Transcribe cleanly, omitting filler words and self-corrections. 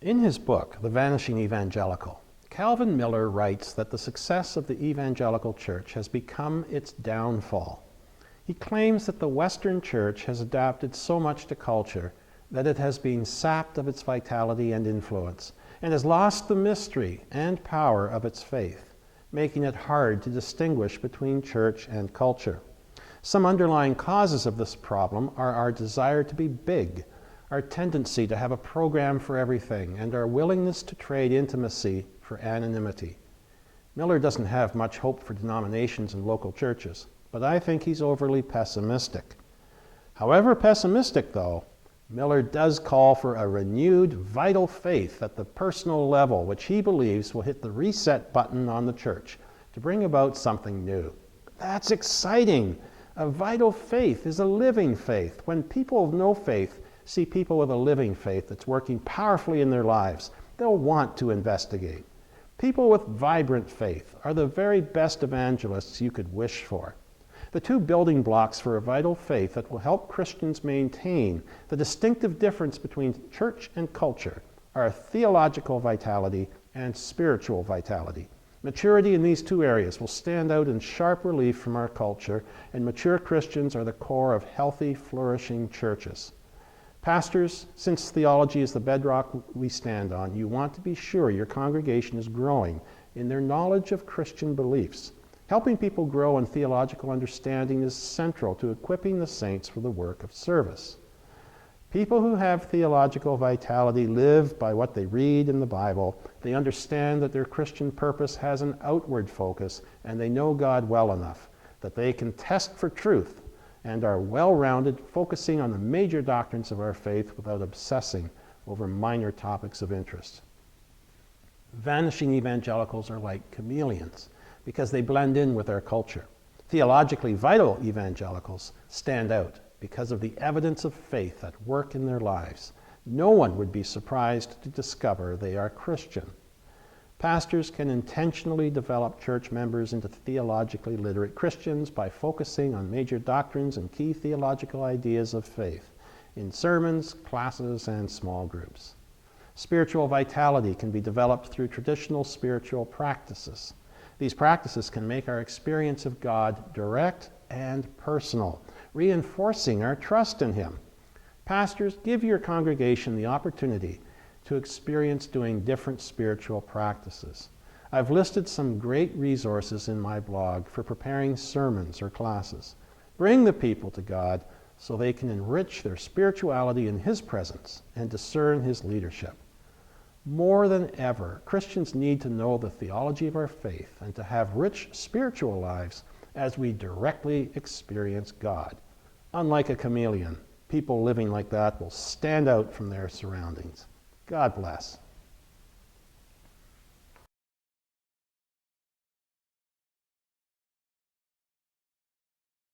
In his book, The Vanishing Evangelical, Calvin Miller writes that the success of the evangelical church has become its downfall. He claims that the Western church has adapted so much to culture that it has been sapped of its vitality and influence, and has lost the mystery and power of its faith, making it hard to distinguish between church and culture. Some underlying causes of this problem are our desire to be big, our tendency to have a program for everything, and our willingness to trade intimacy for anonymity. Miller doesn't have much hope for denominations and local churches, but I think he's overly pessimistic. However pessimistic, though, Miller does call for a renewed, vital faith at the personal level, which he believes will hit the reset button on the church to bring about something new. That's exciting! A vital faith is a living faith. When people of no faith see people with a living faith that's working powerfully in their lives, they'll want to investigate. People with vibrant faith are the very best evangelists you could wish for. The two building blocks for a vital faith that will help Christians maintain the distinctive difference between church and culture are theological vitality and spiritual vitality. Maturity in these two areas will stand out in sharp relief from our culture, and mature Christians are the core of healthy, flourishing churches. Pastors, since theology is the bedrock we stand on, you want to be sure your congregation is growing in their knowledge of Christian beliefs. Helping people grow in theological understanding is central to equipping the saints for the work of service. People who have theological vitality live by what they read in the Bible. They understand that their Christian purpose has an outward focus, and they know God well enough that they can test for truth and are well-rounded, focusing on the major doctrines of our faith without obsessing over minor topics of interest. Vanishing evangelicals are like chameleons because they blend in with our culture. Theologically vital evangelicals stand out because of the evidence of faith at work in their lives. No one would be surprised to discover they are Christian. Pastors can intentionally develop church members into theologically literate Christians by focusing on major doctrines and key theological ideas of faith in sermons, classes, and small groups. Spiritual vitality can be developed through traditional spiritual practices. These practices can make our experience of God direct and personal, reinforcing our trust in Him. Pastors, give your congregation the opportunity to experience doing different spiritual practices. I've listed some great resources in my blog for preparing sermons or classes. Bring the people to God so they can enrich their spirituality in His presence and discern His leadership. More than ever, Christians need to know the theology of our faith and to have rich spiritual lives as we directly experience God. Unlike a chameleon, people living like that will stand out from their surroundings. God bless.